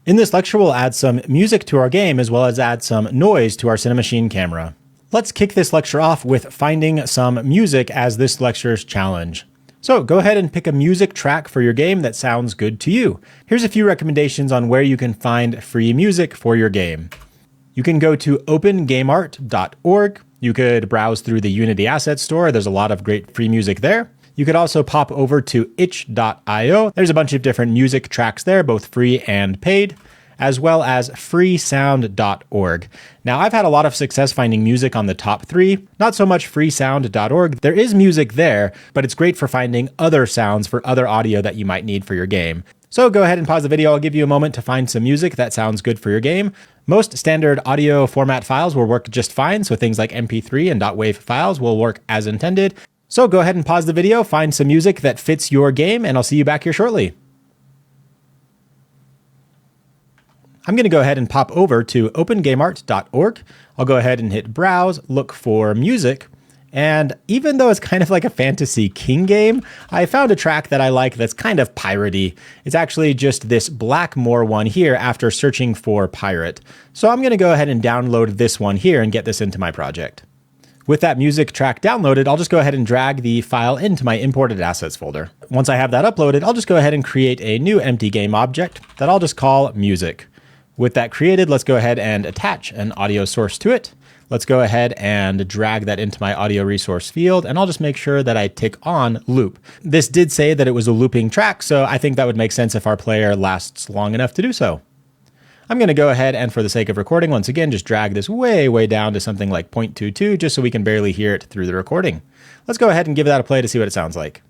In this lecture, we'll add some music to our game as well as add some noise to our Cinemachine camera. Let's kick this lecture off with finding some music as this lecture's challenge. So go ahead and pick a music track for your game that sounds good to you. Here's a few recommendations on where you can find free music for your game. You can go to opengameart.org. You could browse through the Unity Asset Store. There's a lot of great free music there. You could also pop over to itch.io. There's a bunch of different music tracks there, both free and paid, as well as freesound.org. Now, I've had a lot of success finding music on the top three, not so much freesound.org. There is music there, but it's great for finding other sounds for other audio that you might need for your game. So go ahead and pause the video. I'll give you a moment to find some music that sounds good for your game. Most standard audio format files will work just fine, so things like MP3 and .wav files will work as intended. So go ahead and pause the video, find some music that fits your game, and I'll see you back here shortly. I'm going to go ahead and pop over to opengameart.org. I'll go ahead and hit browse, look for music. And even though it's kind of like a fantasy king game, I found a track that I like that's kind of piratey. It's actually just this Blackmore one here after searching for pirate. So I'm going to go ahead and download this one here and get this into my project. With that music track downloaded, I'll just go ahead and drag the file into my imported assets folder. Once I have that uploaded, I'll just go ahead and create a new empty game object that I'll just call music. With that created, let's go ahead and attach an audio source to it. Let's go ahead and drag that into my audio resource field, and I'll just make sure that I tick on loop. This did say that it was a looping track, so I think that would make sense if our player lasts long enough to do so. I'm going to go ahead and, for the sake of recording, once again, just drag this way down to something like 0.22, just so we can barely hear it through the recording. Let's go ahead and give that a play to see what it sounds like.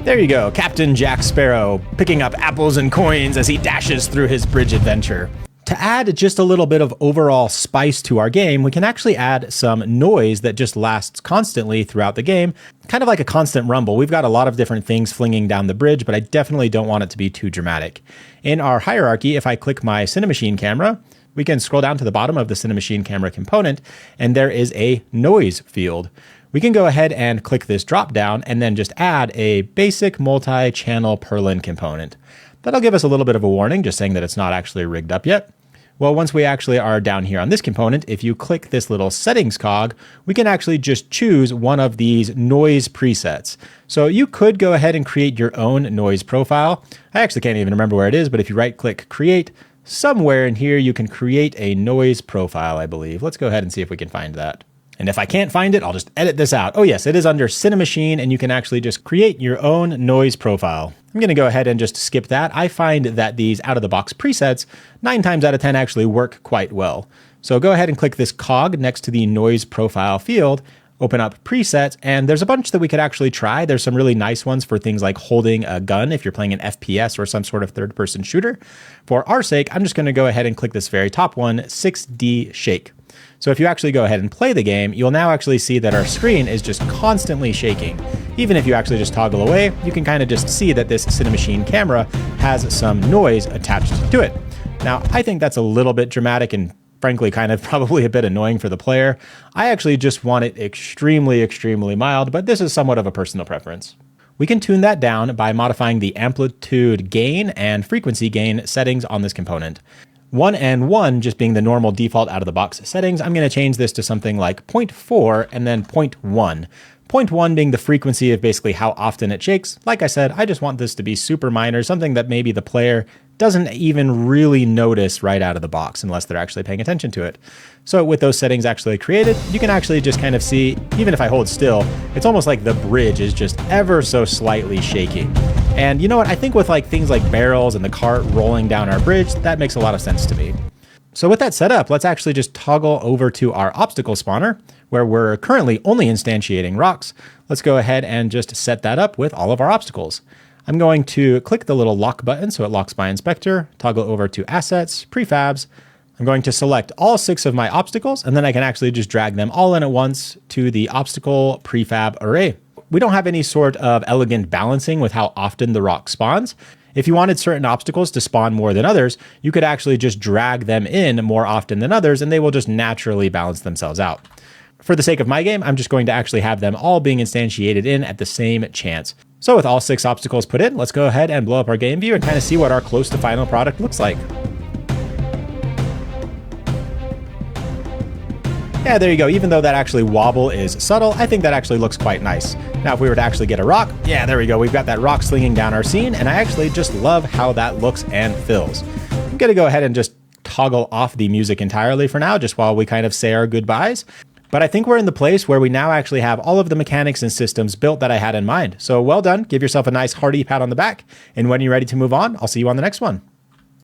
There you go, Captain Jack Sparrow, picking up apples and coins as he dashes through his bridge adventure. To add just a little bit of overall spice to our game, we can actually add some noise that just lasts constantly throughout the game, kind of like a constant rumble. We've got a lot of different things flinging down the bridge, but I definitely don't want it to be too dramatic. In our hierarchy, if I click my Cinemachine camera, we can scroll down to the bottom of the Cinemachine camera component, and there is a noise field. We can go ahead and click this drop down and then just add a basic multi-channel purlin component. That'll give us a little bit of a warning, just saying that it's not actually rigged up yet. Well, once we actually are down here on this component, if you click this little settings cog, we can actually just choose one of these noise presets. So you could go ahead and create your own noise profile. I actually can't even remember where it is, but if you right click create, somewhere in here you can create a noise profile, I believe. Let's go ahead and see if we can find that. And if I can't find it, I'll just edit this out. Oh yes, it is under Cinemachine, and you can actually just create your own noise profile. I'm going to go ahead and just skip that. I find that these out-of-the-box presets, 9 times out of 10, actually work quite well. So go ahead and click this cog next to the noise profile field, open up presets, and there's a bunch that we could actually try. There's some really nice ones for things like holding a gun if you're playing an FPS or some sort of third-person shooter. For our sake, I'm just going to go ahead and click this very top one, 6D Shake. So if you actually go ahead and play the game, you'll now actually see that our screen is just constantly shaking. Even if you actually just toggle away, you can kind of just see that this Cinemachine camera has some noise attached to it. Now, I think that's a little bit dramatic and frankly kind of probably a bit annoying for the player. I actually just want it extremely mild, but this is somewhat of a personal preference. We can tune that down by modifying the amplitude gain and frequency gain settings on this component. 1 and 1 just being the normal default out-of-the-box settings, I'm going to change this to something like 0.4 and then 0.1. 0.1 being the frequency of basically how often it shakes. Like I said, I just want this to be super minor, something that maybe the player doesn't even really notice right out of the box unless they're actually paying attention to it. So with those settings actually created, you can actually just kind of see, even if I hold still, it's almost like the bridge is just ever so slightly shaking. And you know what? I think with like things like barrels and the cart rolling down our bridge, that makes a lot of sense to me. So with that set up, let's actually just toggle over to our obstacle spawner, where we're currently only instantiating rocks. Let's go ahead and just set that up with all of our obstacles. I'm going to click the little lock button so it locks my inspector, toggle over to assets, prefabs. I'm going to select all 6 of my obstacles, and then I can actually just drag them all in at once to the obstacle prefab array. We don't have any sort of elegant balancing with how often the rock spawns. If you wanted certain obstacles to spawn more than others, you could actually just drag them in more often than others, and they will just naturally balance themselves out. For the sake of my game, I'm just going to actually have them all being instantiated in at the same chance. So with all 6 obstacles put in, let's go ahead and blow up our game view and kind of see what our close to final product looks like. Yeah, there you go. Even though that actually wobble is subtle, I think that actually looks quite nice. Now, if we were to actually get a rock, yeah, there we go. We've got that rock slinging down our scene, and I actually just love how that looks and feels. I'm going to go ahead and just toggle off the music entirely for now, just while we kind of say our goodbyes. But I think we're in the place where we now actually have all of the mechanics and systems built that I had in mind. So well done. Give yourself a nice hearty pat on the back. And when you're ready to move on, I'll see you on the next one.